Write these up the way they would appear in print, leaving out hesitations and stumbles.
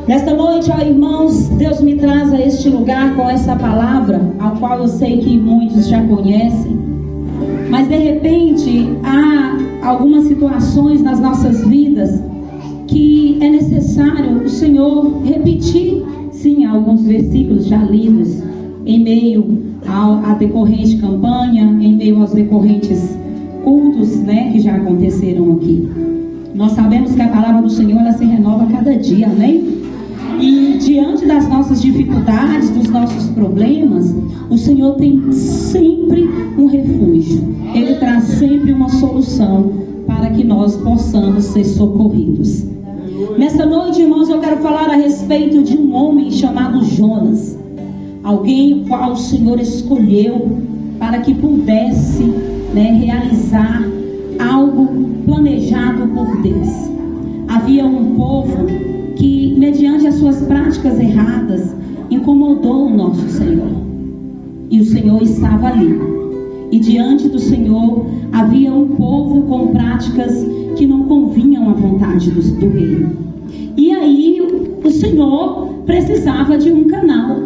Nesta noite, ó irmãos, Deus me traz a este lugar com essa palavra, ao qual eu sei que muitos já conhecem, mas de repente há algumas situações nas nossas vidas que é necessário o Senhor repetir, sim, alguns versículos já lidos em meio à decorrente campanha, em meio aos decorrentes cultos, né, que já aconteceram aqui. Nós sabemos que a palavra do Senhor, ela se renova a cada dia, amém? E diante das nossas dificuldades, dos nossos problemas, o Senhor tem sempre um refúgio. Ele traz sempre uma solução para que nós possamos ser socorridos. Nessa noite, irmãos, eu quero falar a respeito de um homem chamado Jonas. Alguém o qual o Senhor escolheu para que pudesse, realizar algo planejado por Deus. Havia um povo que, mediante as suas práticas erradas, incomodou o nosso Senhor. E o Senhor estava ali. E diante do Senhor havia um povo com práticas que não convinham à vontade do rei. E aí o Senhor precisava de um canal.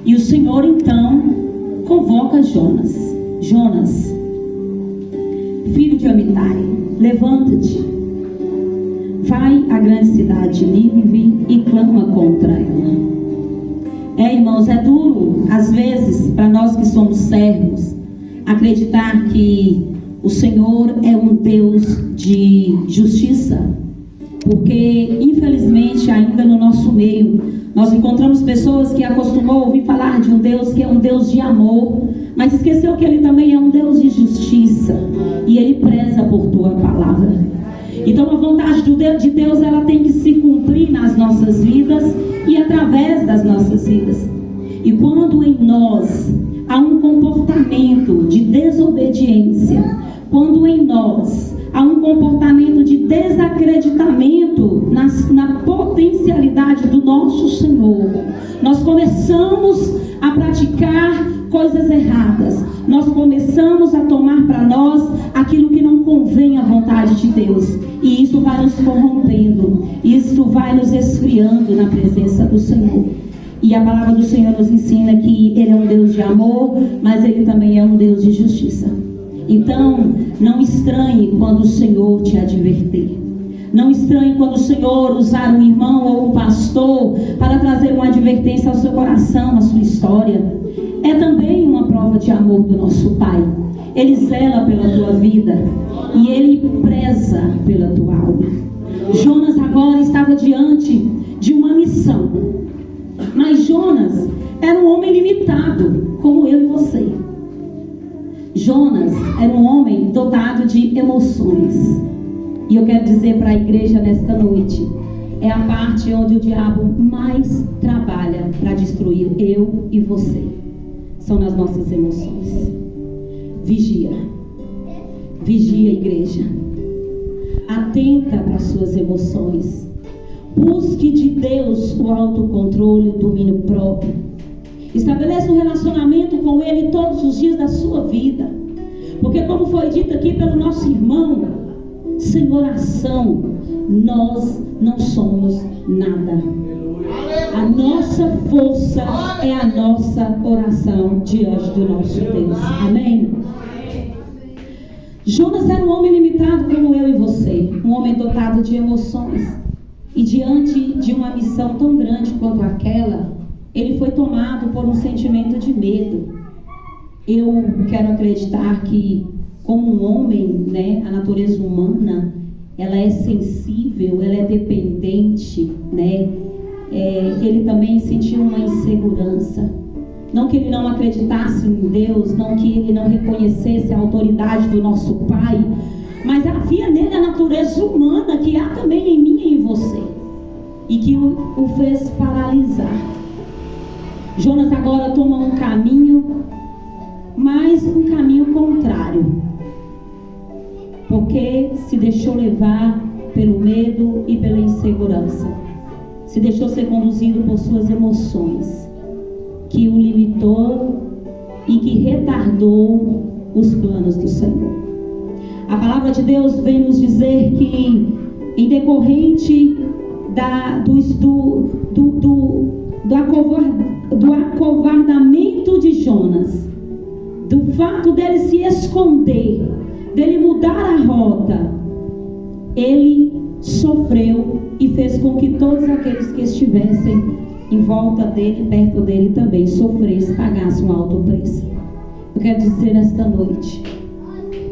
E o Senhor então convoca Jonas. Jonas, filho de Amitai, levanta-te, vai à grande cidade de Nínive e clama contra ela. Irmãos, é duro às vezes para nós que somos servos acreditar que o Senhor é um Deus de justiça, porque infelizmente ainda no nosso meio nós encontramos pessoas que acostumam a ouvir falar de um Deus que é um Deus de amor, mas esqueceu que Ele também é um Deus de justiça e Ele preza por tua palavra. Então a vontade de Deus, ela tem que se cumprir nas nossas vidas e através das nossas vidas. E quando em nós há um comportamento de desobediência, quando em nós há um comportamento de desacreditamento na potencialidade do nosso Senhor, nós começamos a praticar coisas erradas, nós começamos a tomar para nós aquilo que não convém à vontade de Deus, e isso vai nos corrompendo, isso vai nos esfriando na presença do Senhor. E a palavra do Senhor nos ensina que Ele é um Deus de amor, mas Ele também é um Deus de justiça. Então, não estranhe quando o Senhor te advertir. Não estranhe quando o Senhor usar um irmão ou um pastor para trazer uma advertência ao seu coração, à sua história. É também uma prova de amor do nosso Pai. Ele zela pela tua vida e Ele preza pela tua alma. Jonas agora estava diante de uma missão. Mas Jonas era um homem limitado, como eu e você. Jonas era um homem dotado de emoções. E eu quero dizer para a igreja nesta noite, é a parte onde o diabo mais trabalha para destruir eu e você. São nas nossas emoções. Vigia. Vigia, igreja. Atenta para as suas emoções. Busque de Deus o autocontrole e o domínio próprio. Estabeleça um relacionamento com Ele todos os dias da sua vida. Porque como foi dito aqui pelo nosso irmão, sem oração nós não somos nada. A nossa força é a nossa oração diante do nosso Deus. Amém? Jonas era um homem limitado como eu e você. Um homem dotado de emoções. E diante de uma missão tão grande quanto aquela, ele foi tomado por um sentimento de medo. Eu quero acreditar que, como um homem, a natureza humana, ela é sensível, ela é dependente, ele também sentiu uma insegurança. Não que ele não acreditasse em Deus, não que ele não reconhecesse a autoridade do nosso Pai, mas havia nele a natureza humana que há também em mim e em você, e que o fez paralisar. Jonas agora toma um caminho, mas um caminho contrário, porque se deixou levar pelo medo e pela insegurança, se deixou ser conduzido por suas emoções, que o limitou e que retardou os planos do Senhor. A palavra de Deus vem nos dizer que, em decorrente do acovardamento de Jonas, do fato dele se esconder, dele mudar a rota, ele sofreu e fez com que todos aqueles que estivessem em volta dele, perto dele também, sofressem, pagassem um alto preço. Eu quero dizer nesta noite,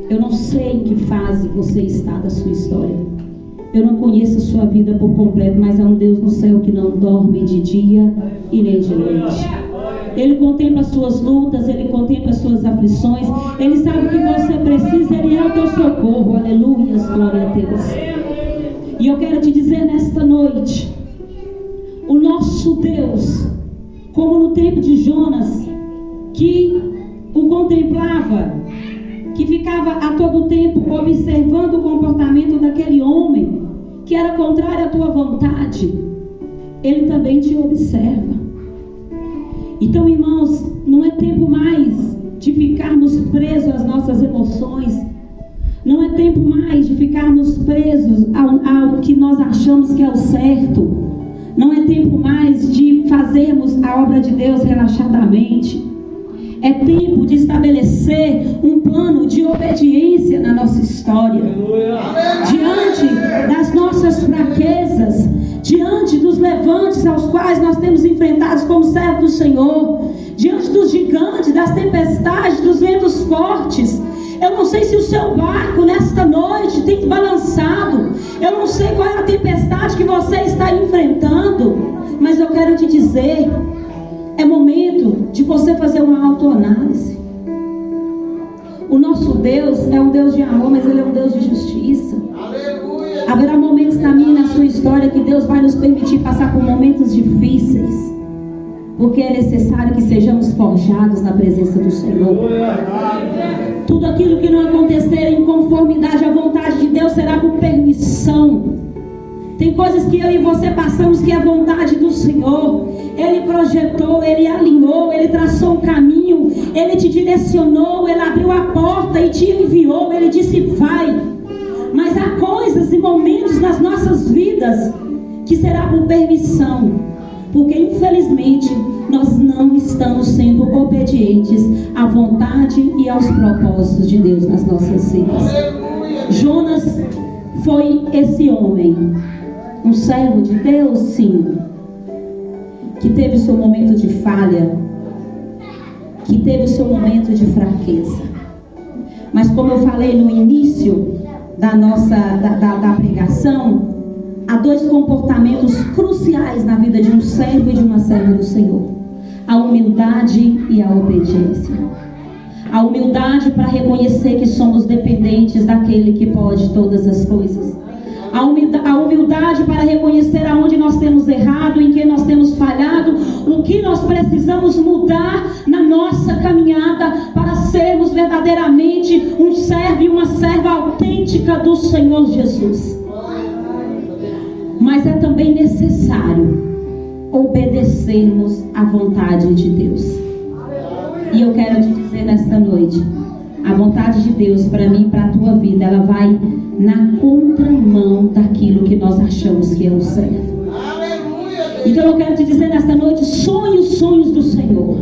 eu não sei em que fase você está da sua história, eu não conheço a sua vida por completo, mas há um Deus no céu que não dorme de dia e nem de noite. Ele contempla as suas lutas, Ele contempla as suas aflições, Ele sabe o que você precisa, Ele é o teu socorro. Aleluia, glória a Deus. E eu quero te dizer nesta noite, o nosso Deus, como no tempo de Jonas, que o contemplava, que ficava a todo tempo observando o comportamento daquele homem, que era contrário à tua vontade, Ele também te observa. Então, irmãos, não é tempo mais de ficarmos presos às nossas emoções, não é tempo mais de ficarmos presos ao que nós achamos que é o certo, não é tempo mais de fazermos a obra de Deus relaxadamente. É tempo de estabelecer um plano de obediência na nossa história. Diante das nossas fraquezas, diante dos levantes aos quais nós temos enfrentado como servos do Senhor, diante dos gigantes, das tempestades, dos ventos fortes. Eu não sei se o seu barco nesta noite tem balançado, eu não sei qual é a tempestade que você está enfrentando, mas eu quero te dizer, é momento de você fazer uma autoanálise. O nosso Deus é um Deus de amor, mas Ele é um Deus de justiça. Aleluia. Haverá momentos na minha e na sua história que Deus vai nos permitir passar por momentos difíceis, porque é necessário que sejamos forjados na presença do Senhor. Tudo aquilo que não acontecer em conformidade à vontade de Deus será por permissão. Tem coisas que eu e você passamos que é a vontade do Senhor. Ele projetou, Ele alinhou, Ele traçou um caminho, Ele te direcionou, Ele abriu a porta e te enviou, Ele disse vai. Mas há coisas e momentos nas nossas vidas que será por permissão, porque infelizmente nós não estamos sendo obedientes à vontade e aos propósitos de Deus nas nossas vidas. Jonas foi esse homem, um servo de Deus, sim, que teve o seu momento de falha, que teve o seu momento de fraqueza. Mas como eu falei no início da pregação, há dois comportamentos cruciais na vida de um servo e de uma serva do Senhor: a humildade e a obediência. A humildade para reconhecer que somos dependentes daquele que pode todas as coisas. A humildade para reconhecer aonde nós temos errado, em que nós temos falhado, o que nós precisamos mudar na nossa caminhada para sermos verdadeiramente um servo e uma serva autêntica do Senhor Jesus. Mas é também necessário obedecermos à vontade de Deus. E eu quero te dizer nesta noite, a vontade de Deus para mim e para a tua vida, ela vai na contramão daquilo que nós achamos que é o certo. Então eu quero te dizer nesta noite, sonhe os sonhos do Senhor.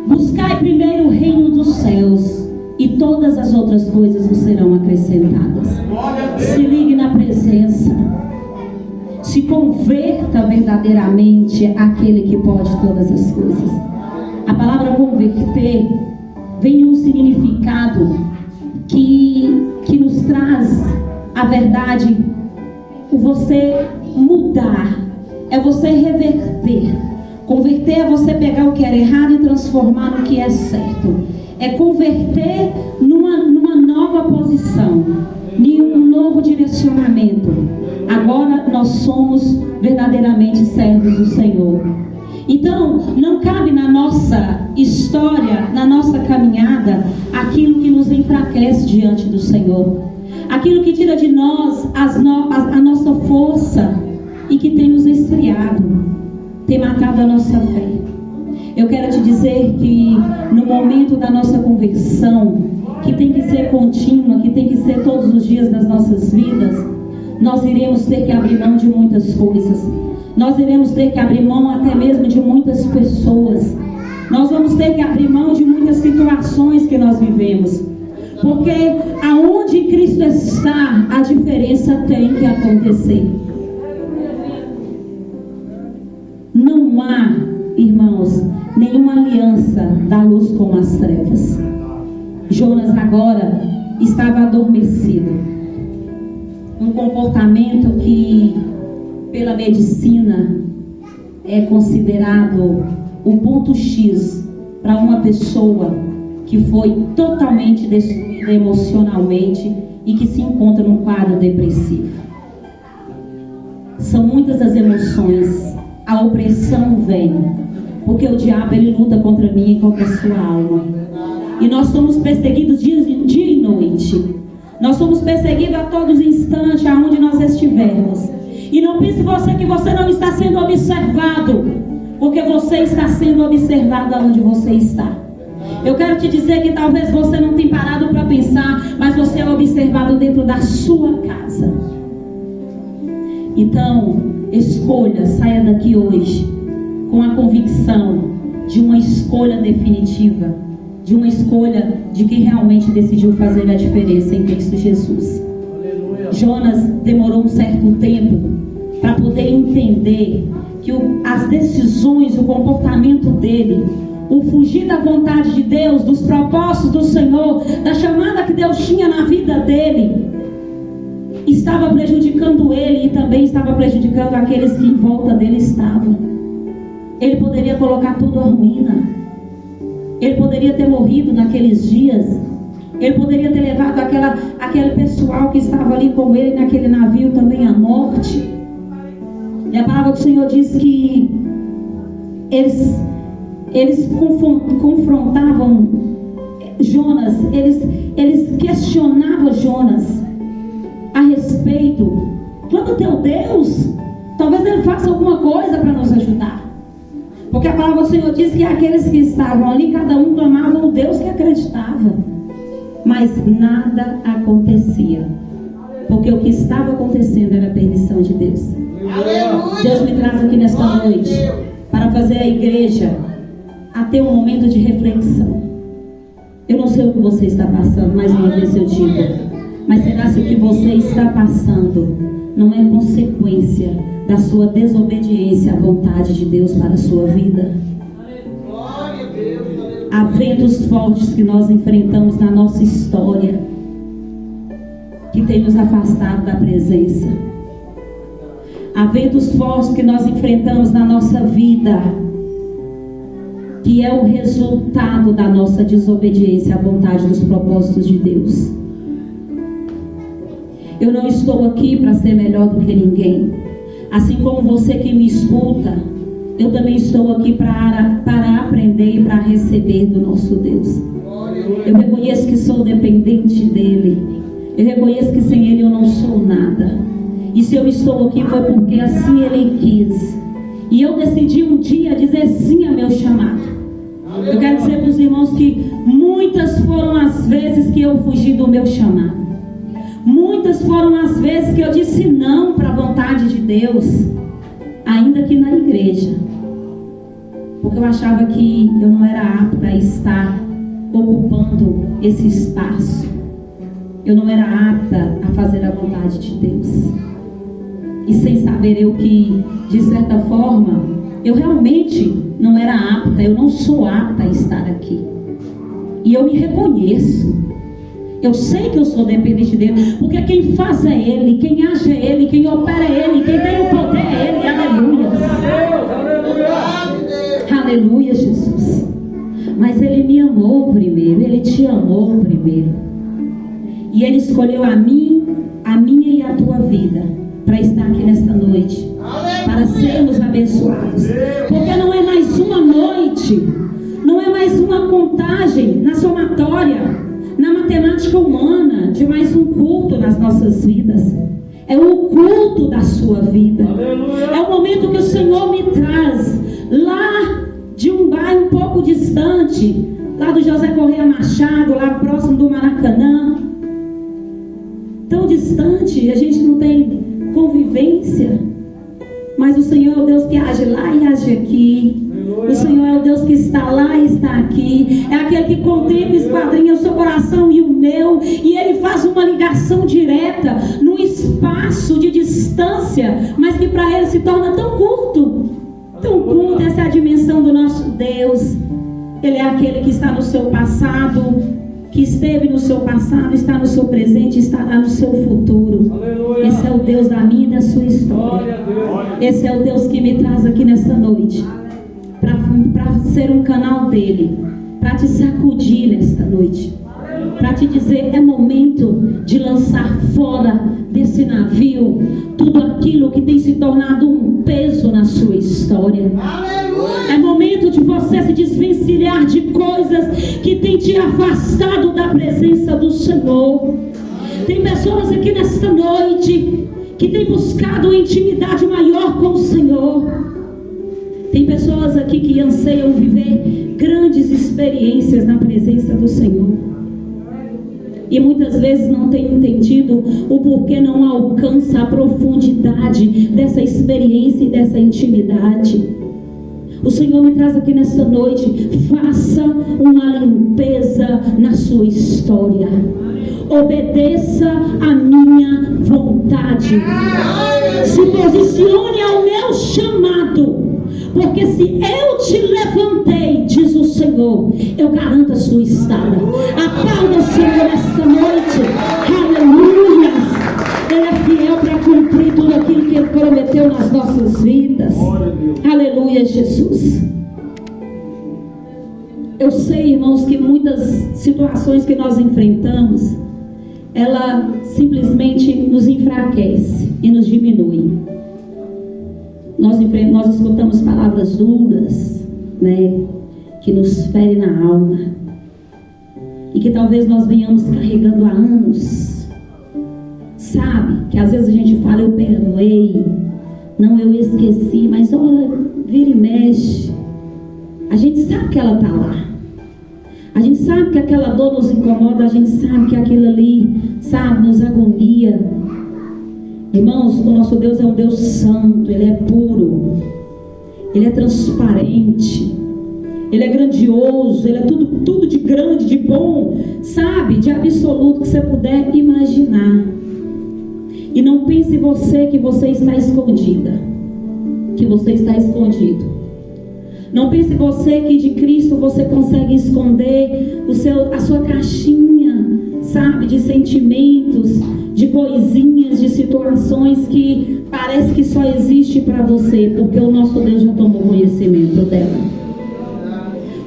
Buscai primeiro o reino dos céus e todas as outras coisas vos serão acrescentadas. Se ligue na presença. Se converta verdadeiramente àquele que pode todas as coisas. A palavra converter vem um significado que nos traz a verdade. O você mudar é você reverter. Converter é você pegar o que era errado e transformar no que é certo. É converter numa nova posição, em um novo direcionamento. Agora nós somos verdadeiramente servos do Senhor. Então, não cabe na nossa história, na nossa caminhada, aquilo que nos enfraquece diante do Senhor. Aquilo que tira de nós a nossa força e que tem nos esfriado, tem matado a nossa fé. Eu quero te dizer que no momento da nossa conversão, que tem que ser contínua, que tem que ser todos os dias das nossas vidas, nós iremos ter que abrir mão de muitas coisas. Nós iremos ter que abrir mão até mesmo de muitas pessoas. Nós vamos ter que abrir mão de muitas situações que nós vivemos. Porque aonde Cristo está, a diferença tem que acontecer. Não há, irmãos, nenhuma aliança da luz com as trevas. Jonas agora estava adormecido. Um comportamento que, pela medicina, é considerado o ponto X para uma pessoa que foi totalmente destruída emocionalmente e que se encontra num quadro depressivo. São muitas as emoções. A opressão vem, porque o diabo ele luta contra mim e contra a sua alma. E nós somos perseguidos dia e noite. Nós somos perseguidos a todos os instantes, aonde nós estivermos. E não pense você que você não está sendo observado, porque você está sendo observado aonde você está. Eu quero te dizer que talvez você não tenha parado para pensar, mas você é observado dentro da sua casa. Então, escolha, saia daqui hoje com a convicção de uma escolha definitiva, de uma escolha de quem realmente decidiu fazer a diferença em Cristo Jesus. Aleluia. Jonas demorou um certo tempo para poder entender que as decisões, o comportamento dele, o fugir da vontade de Deus, dos propósitos do Senhor, da chamada que Deus tinha na vida dele, estava prejudicando ele e também estava prejudicando aqueles que em volta dele estavam. Ele poderia colocar tudo à ruína. Ele poderia ter morrido naqueles dias. Ele poderia ter levado aquele pessoal que estava ali com ele naquele navio também à morte. E a palavra do Senhor diz que eles confrontavam Jonas, eles questionavam Jonas a respeito: clama teu Deus, talvez ele faça alguma coisa para nos ajudar. Porque a palavra do Senhor diz que aqueles que estavam ali, cada um clamava o Deus que acreditava, mas nada acontecia, porque o que estava acontecendo era a permissão de Deus. Aleluia. Deus me traz aqui nesta noite para fazer a igreja a ter um momento de reflexão. Eu não sei o que você está passando, mais uma vez eu digo, mas será que o que você está passando não é consequência da sua desobediência à vontade de Deus para a sua vida? Há ventos fortes que nós enfrentamos na nossa história que tem nos afastado da presença. Há ventos fortes que nós enfrentamos na nossa vida que é o resultado da nossa desobediência à vontade dos propósitos de Deus. Eu não estou aqui para ser melhor do que ninguém. Assim como você que me escuta, eu também estou aqui para aprender e para receber do nosso Deus. Eu reconheço que sou dependente dEle. Eu reconheço que sem Ele eu não sou nada. E se eu estou aqui foi porque assim Ele quis. E eu decidi um dia dizer sim ao meu chamado. Eu quero dizer para os irmãos que muitas foram as vezes que eu fugi do meu chamado. Muitas foram as vezes que eu disse não para a vontade de Deus, ainda aqui na igreja, porque eu achava que eu não era apta a estar ocupando esse espaço. Eu não era apta a fazer a vontade de Deus. E sem saber eu que, de certa forma, eu realmente não era apta, eu não sou apta a estar aqui. E eu me reconheço. Eu sei que eu sou dependente dele, porque quem faz é Ele, quem age é Ele, quem opera é Ele, quem tem o poder é Ele. Aleluia. Aleluia, Jesus. Mas Ele me amou primeiro, Ele te amou primeiro. E Ele escolheu a minha e a tua vida para estar aqui nesta noite, para sermos abençoados. Porque não é mais uma noite, não é mais uma contagem na somatória, na matemática humana, de mais um culto nas nossas vidas. É o culto da sua vida. Aleluia. É o momento que o Senhor me traz lá de um bairro um pouco distante, lá do José Correia Machado, lá próximo do Maracanã. Tão distante, a gente não tem convivência. Mas o Senhor é o Deus que age lá e age aqui. O Senhor é o Deus que está lá e está aqui. É aquele que contempla e esquadrinha o seu coração e o meu. E Ele faz uma ligação direta num espaço de distância, mas que para Ele se torna tão curto. Tão curto. Essa é a dimensão do nosso Deus. Ele é aquele que está no seu passado, que esteve no seu passado, está no seu presente, estará no seu futuro. Aleluia. Esse é o Deus da minha e da sua história. Esse é o Deus que me traz aqui nesta noite para ser um canal dele, para te sacudir nesta noite, para te dizer: é momento de lançar fora desse navio tudo aquilo que tem se tornado um peso na sua história. É momento de você se desvencilhar de coisas que tem te afastado da presença do Senhor. Tem pessoas aqui nesta noite que têm buscado uma intimidade maior com o Senhor. Tem pessoas aqui que anseiam viver grandes experiências na presença do Senhor. E muitas vezes não tem entendido o porquê não alcança a profundidade dessa experiência e dessa intimidade. O Senhor me traz aqui nesta noite: faça uma limpeza na sua história. Obedeça a minha vontade. Se posicione ao meu chamado. Porque se eu te levantei, diz o Senhor, eu garanto a sua estada. Aplauda o Senhor esta noite. Aleluia. Ele é fiel para cumprir tudo aquilo que Ele prometeu nas nossas vidas. Aleluia, Jesus. Eu sei, irmãos, que muitas situações que nós enfrentamos, ela simplesmente nos enfraquece e nos diminui. Nós escutamos palavras duras, né, que nos ferem na alma, e que talvez nós venhamos carregando há anos. Sabe, que às vezes a gente fala: eu perdoei, não, eu esqueci, mas olha, vira e mexe. A gente sabe que ela está lá. A gente sabe que aquela dor nos incomoda, a gente sabe que aquilo ali, sabe, nos agonia. Irmãos, o nosso Deus é um Deus santo, Ele é puro, Ele é transparente, Ele é grandioso, Ele é tudo de grande, de bom, sabe, de absoluto que você puder imaginar. E não pense você que você está escondida, que você está escondido. Não pense você que de Cristo você consegue esconder a sua caixinha, sabe, de sentimentos, de coisinhas, de situações que parece que só existe para você, porque o nosso Deus já tomou conhecimento dela.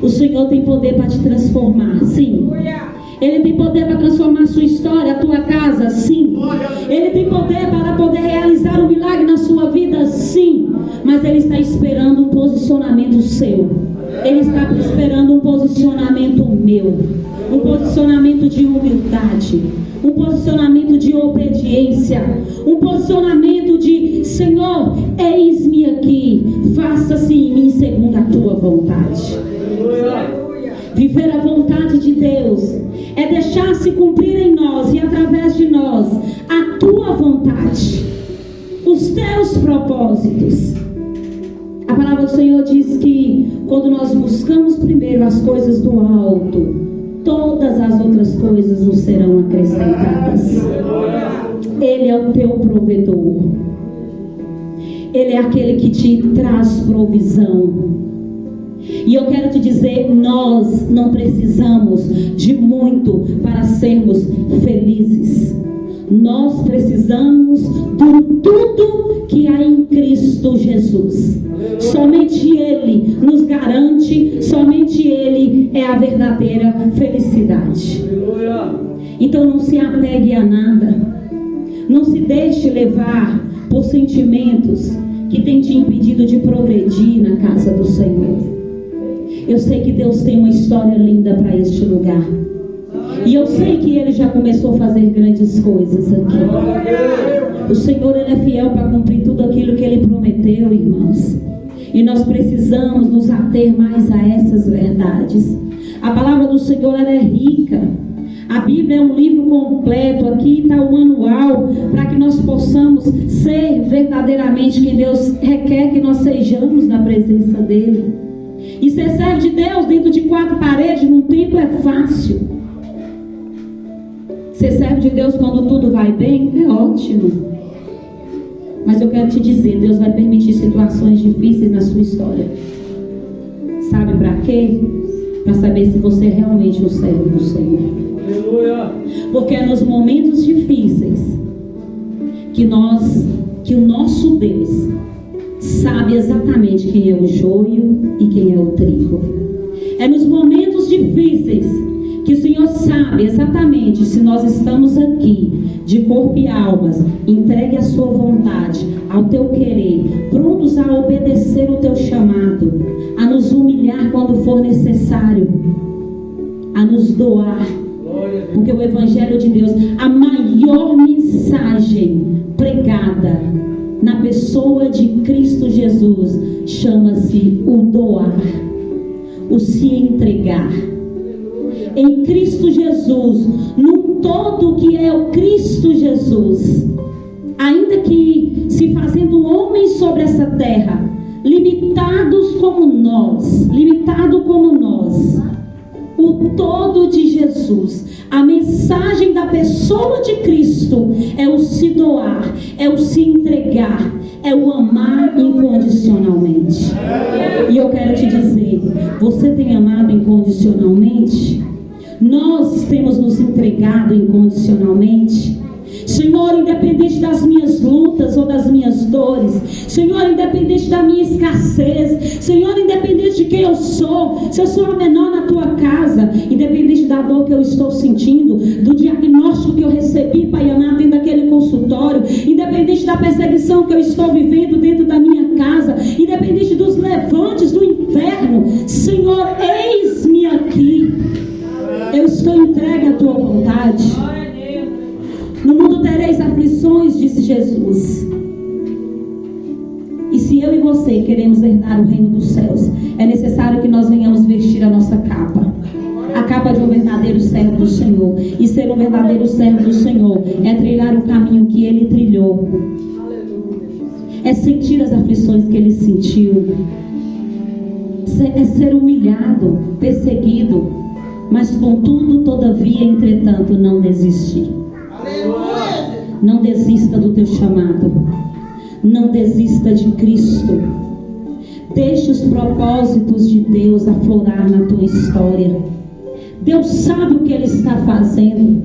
O Senhor tem poder para te transformar, sim. Ele tem poder para transformar a sua história, a tua casa, sim. Ele tem poder para poder realizar um milagre na sua vida, sim. Mas Ele está esperando um posicionamento seu. Ele está esperando um posicionamento meu. Um posicionamento de humildade. Um posicionamento de obediência. Um posicionamento de: Senhor, eis-me aqui. Faça-se em mim segundo a tua vontade. Viver a vontade de Deus é deixar-se cumprir em nós e através de nós a tua vontade, os teus propósitos. A palavra do Senhor diz que quando nós buscamos primeiro as coisas do alto, todas as outras coisas nos serão acrescentadas. Ele é o teu provedor. Ele é aquele que te traz provisão. E eu quero te dizer, nós não precisamos de muito para sermos felizes. Nós precisamos de tudo que há em Cristo Jesus. Somente Ele nos garante, somente Ele é a verdadeira felicidade. Então não se apegue a nada. Não se deixe levar por sentimentos que têm te impedido de progredir na casa do Senhor. Eu sei que Deus tem uma história linda para este lugar. E eu sei que Ele já começou a fazer grandes coisas aqui. O Senhor, Ele é fiel para cumprir tudo aquilo que Ele prometeu, irmãos. E nós precisamos nos ater mais a essas verdades. A palavra do Senhor, ela é rica. A Bíblia é um livro completo. Aqui está o manual para que nós possamos ser verdadeiramente quem Deus requer que nós sejamos na presença dele. E ser servo de Deus dentro de 4 paredes num tempo é fácil. Ser servo de Deus quando tudo vai bem é ótimo. Mas eu quero te dizer, Deus vai permitir situações difíceis na sua história. Sabe para quê? Para saber se você é realmente um servo do Senhor. Aleluia. Porque é nos momentos difíceis que o nosso Deus sabe exatamente quem é o joio e quem é o trigo. É nos momentos difíceis que o Senhor sabe exatamente se nós estamos aqui de corpo e almas, entregue a sua vontade, ao teu querer, prontos a obedecer o teu chamado, a nos humilhar quando for necessário, a nos doar. Porque o Evangelho de Deus, a maior mensagem pregada na pessoa de Cristo Jesus, chama-se o doar, o se entregar. Em Cristo Jesus, no todo que é o Cristo Jesus, ainda que se fazendo homens sobre essa terra, limitado como nós, o todo de Jesus, a mensagem da pessoa de Cristo é o se doar, é o se entregar, é o amar incondicionalmente. E eu quero te dizer, você tem amado incondicionalmente? Nós temos nos entregado incondicionalmente? Senhor, independente das minhas lutas ou das minhas dores, Senhor, independente da minha escassez, Senhor, independente de quem eu sou, se eu sou a menor na tua casa, independente da dor que eu estou sentindo, do diagnóstico que eu recebi, Pai amado, dentro daquele consultório, independente da perseguição que eu estou vivendo dentro da minha casa, independente dos levantes do inferno, Senhor, eis-me aqui, eu estou entregue à tua vontade. No mundo tereis aflições, disse Jesus. E se eu e você queremos herdar o reino dos céus, é necessário que nós venhamos vestir a nossa capa. A capa de um verdadeiro servo do Senhor. E ser um verdadeiro servo do Senhor é trilhar o caminho que Ele trilhou. É sentir as aflições que Ele sentiu. É ser humilhado, perseguido. Mas contudo, todavia, entretanto, não desistir. Não desista do teu chamado. Não desista de Cristo. Deixe os propósitos de Deus aflorar na tua história. Deus sabe o que Ele está fazendo.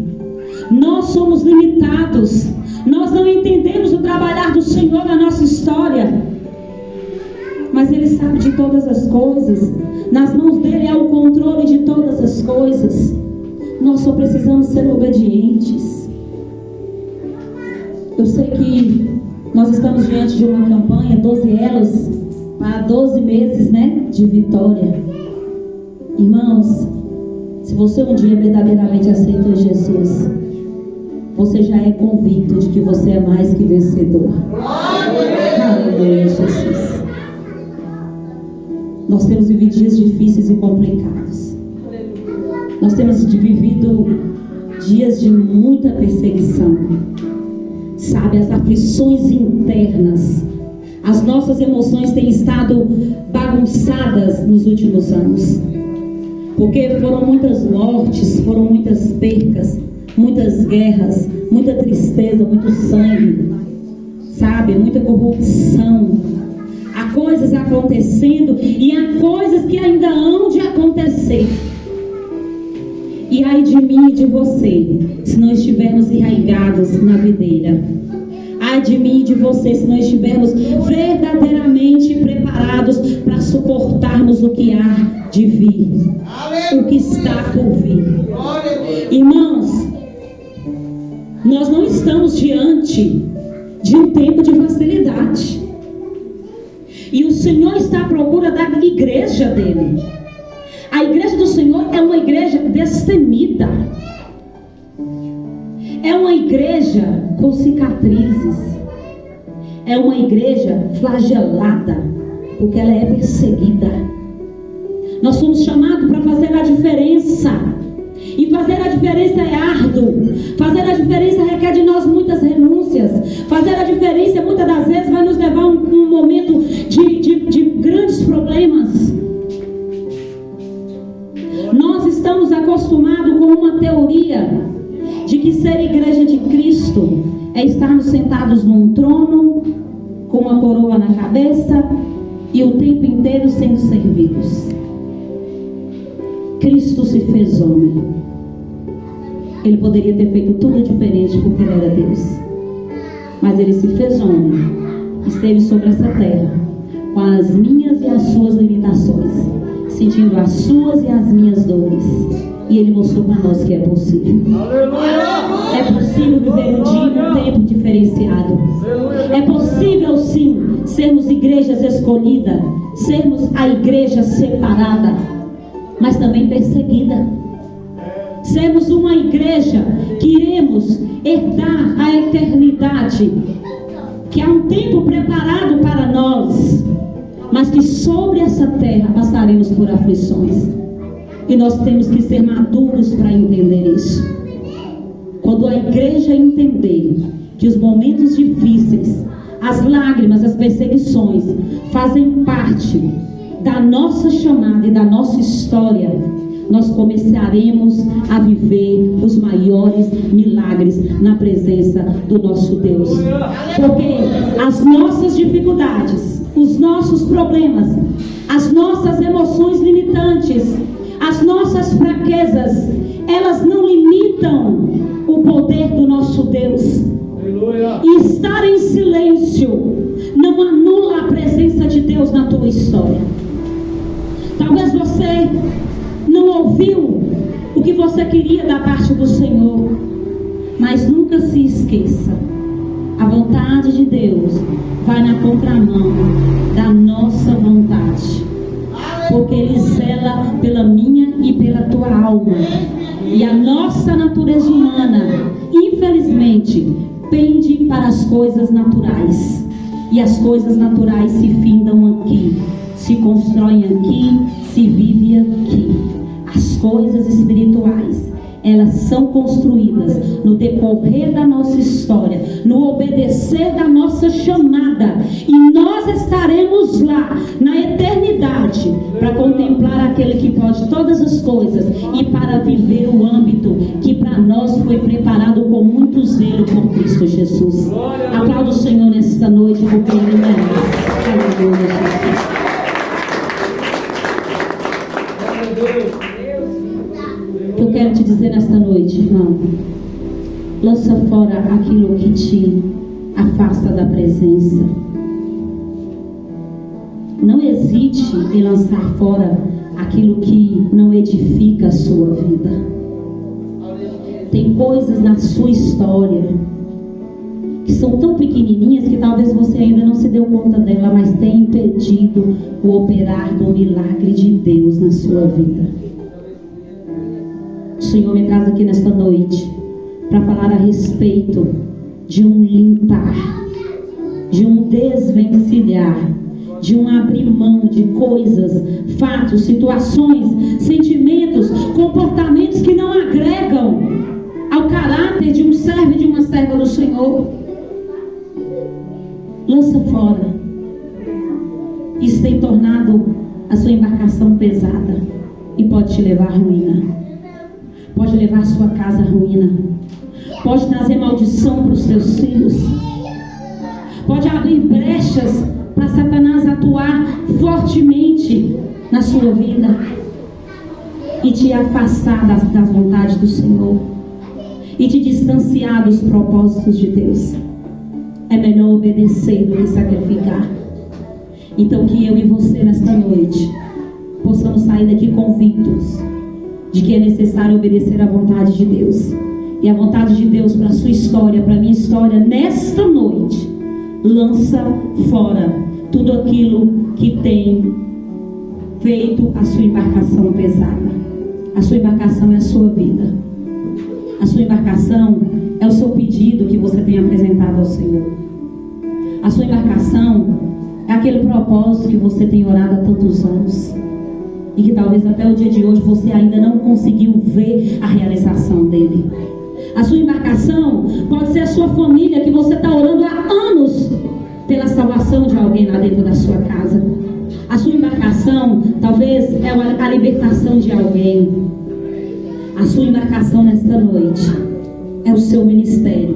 Nós somos limitados. Nós não entendemos o trabalhar do Senhor na nossa história. Mas Ele sabe de todas as coisas. Nas mãos dEle há o controle de todas as coisas. Nós só precisamos ser obedientes. Eu sei que nós estamos diante de uma campanha, 12 elos, para 12 meses, de vitória. Irmãos, se você um dia verdadeiramente aceitou Jesus, você já é convicto de que você é mais que vencedor. Aleluia, Jesus. Nós temos vivido dias difíceis e complicados. Nós temos vivido dias de muita perseguição. Sabe, as aflições internas, as nossas emoções têm estado bagunçadas nos últimos anos, porque foram muitas mortes, foram muitas percas, muitas guerras, muita tristeza, muito sangue, sabe, muita corrupção. Há coisas acontecendo e há coisas que ainda hão de acontecer. E ai de mim e de você, se não estivermos enraigados na videira. Ai de mim e de você, se não estivermos verdadeiramente preparados para suportarmos o que há de vir, o que está por vir. Irmãos, nós não estamos diante de um tempo de facilidade. E o Senhor está à procura da igreja dele. A igreja do Senhor é uma igreja destemida. É uma igreja com cicatrizes. É uma igreja flagelada, porque ela é perseguida. Nós somos chamados para fazer a diferença. E fazer a diferença é árduo. Fazer a diferença requer de nós muitas renúncias. Fazer a diferença muitas das vezes vai nos levar a um momento de grandes problemas. Nós estamos acostumados com uma teoria de que ser igreja de Cristo é estarmos sentados num trono com uma coroa na cabeça e o tempo inteiro sendo servidos. Cristo se fez homem. Ele poderia ter feito tudo diferente porque ele era Deus, mas ele se fez homem, esteve sobre essa terra com as minhas e as suas limitações, sentindo as suas e as minhas dores, e ele mostrou para nós que é possível. Aleluia! É possível viver um dia, um tempo diferenciado. É possível sim sermos igrejas escolhidas, sermos a igreja separada, mas também perseguida. Sermos uma igreja que iremos herdar a eternidade, que há um tempo preparado para nós, mas que sobre essa terra passaremos por aflições. E nós temos que ser maduros para entender isso. Quando a igreja entender que os momentos difíceis, as lágrimas, as perseguições fazem parte da nossa chamada e da nossa história, nós começaremos a viver os maiores milagres na presença do nosso Deus. Porque as nossas dificuldades, os nossos problemas, as nossas emoções limitantes, as nossas fraquezas, elas não limitam o poder do nosso Deus. E estar em silêncio não anula a presença de Deus na tua história. Talvez você não ouviu o que você queria da parte do Senhor, mas nunca se esqueça, a vontade de Deus vai na contramão da nossa vontade, porque Ele zela pela minha e pela tua alma. E a nossa natureza humana, infelizmente, pende para as coisas naturais, e as coisas naturais se findam aqui, se constroem aqui, se vive aqui. As coisas espirituais, elas são construídas no decorrer da nossa história, no obedecer da nossa chamada, e nós estaremos lá na eternidade para contemplar aquele que pode todas as coisas e para viver o âmbito que para nós foi preparado com muito zelo por Cristo Jesus. Aplauda o Senhor nesta noite, porque Ele merece. Aleluia, Jesus. Eu quero te dizer nesta noite, irmão, lança fora aquilo que te afasta da presença. Não hesite em lançar fora aquilo que não edifica a sua vida. Tem coisas na sua história que são tão pequenininhas que talvez você ainda não se deu conta dela, mas tem impedido o operar do milagre de Deus na sua vida. O Senhor me traz aqui nesta noite para falar a respeito de um limpar, de um desvencilhar, de um abrir mão de coisas, fatos, situações, sentimentos, comportamentos que não agregam ao caráter de um servo e de uma serva do Senhor. Lança fora. Isso tem tornado a sua embarcação pesada e pode te levar à ruína. Pode levar a sua casa à ruína. Pode trazer maldição para os seus filhos. Pode abrir brechas para Satanás atuar fortemente na sua vida e te afastar das vontades do Senhor e te distanciar dos propósitos de Deus. É melhor obedecer do que sacrificar. Então que eu e você nesta noite possamos sair daqui convictos de que é necessário obedecer à vontade de Deus. E a vontade de Deus para a sua história, para a minha história, nesta noite, lança fora tudo aquilo que tem feito a sua embarcação pesada. A sua embarcação é a sua vida. A sua embarcação é o seu pedido que você tem apresentado ao Senhor. A sua embarcação é aquele propósito que você tem orado há tantos anos. e que talvez até o dia de hoje você ainda não conseguiu ver a realização dele. A sua embarcação pode ser a sua família, que você está orando há anos pela salvação de alguém lá dentro da sua casa. A sua embarcação talvez é a libertação de alguém. A sua embarcação nesta noite é o seu ministério,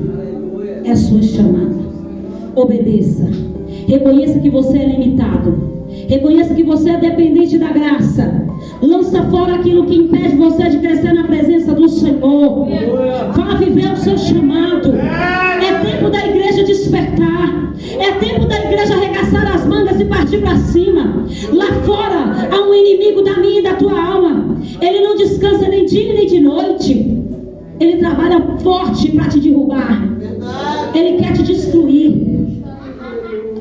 é a sua chamada. Obedeça. Reconheça que você é limitado. Reconheça que você é dependente da graça. Lança fora aquilo que impede você de crescer na presença do Senhor. Vá viver o seu chamado. É tempo da igreja despertar. É tempo da igreja arregaçar as mangas e partir para cima. Lá fora há um inimigo da minha e da tua alma. Ele não descansa nem dia nem de noite. Ele trabalha forte para te derrubar. Ele quer te destruir.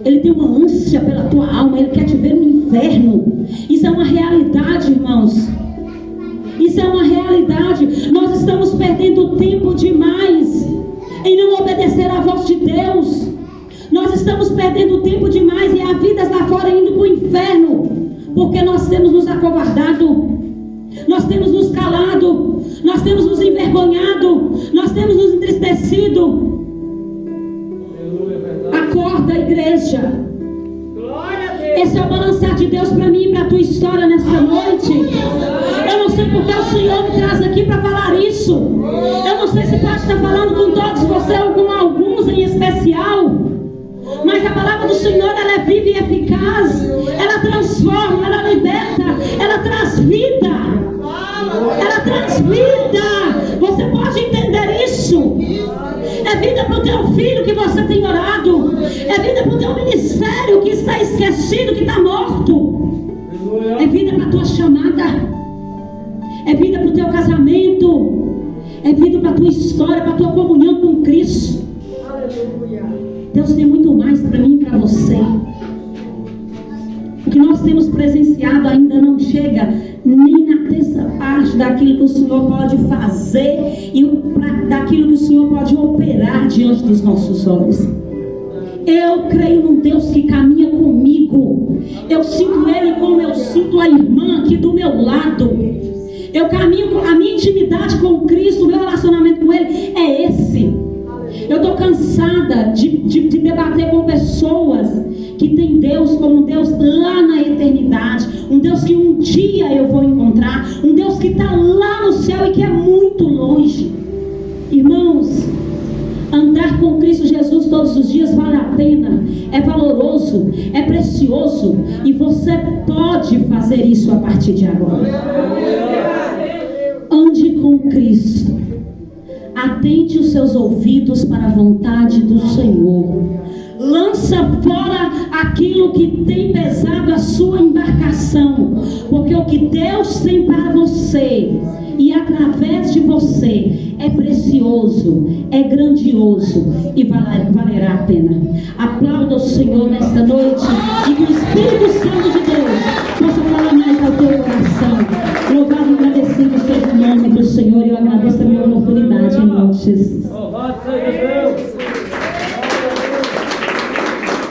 Ele tem uma ânsia pela tua alma. Ele quer te ver no inferno. Isso é uma realidade, irmãos. Isso é uma realidade. Nós estamos perdendo tempo demais em não obedecer à voz de Deus. Nós estamos perdendo tempo demais e há vidas lá fora indo para o inferno, porque nós temos nos acovardado, nós temos nos calado, nós temos nos envergonhado, nós temos nos entristecido. Acorda, igreja. Esse é o balançar de Deus para mim e para a tua história nessa noite. Eu não sei porque o Senhor me traz aqui para falar isso. Eu não sei se pode estar falando com todos você ou com alguns em especial. Mas a palavra do Senhor, ela é viva e eficaz. Ela transforma, ela liberta, ela traz vida. Ela traz vida. Você pode entender isso? É vida para o teu filho que você tem orado. É vida para o teu ministério que está esquecido, que está morto. É vida para a tua chamada. É vida para o teu casamento. É vida para a tua história, para a tua comunhão com Cristo. Deus tem muito mais para mim e para você. O que nós temos presenciado ainda não chega nem na terça parte daquilo que o Senhor pode fazer e daquilo que o Senhor pode operar diante dos nossos olhos. Eu creio num Deus que caminha comigo. Eu sinto Ele como eu sinto a irmã aqui do meu lado. Eu caminho com a minha intimidade com Cristo, o meu relacionamento com Ele é esse. Eu estou cansada de debater com pessoas que têm Deus como um Deus lá na eternidade, um Deus que um dia eu vou encontrar, um Deus que está lá no céu e que é muito longe. Irmãos, andar com Cristo Jesus todos os dias vale a pena, é valoroso, é precioso, e você pode fazer isso a partir de agora. Ande com Cristo. Atente os seus ouvidos para a vontade do Senhor. Lança fora aquilo que tem pesado a sua embarcação, porque o que Deus tem para você e através de você é precioso, é grandioso e valerá a pena. Aplauda o Senhor nesta noite e que o Espírito Santo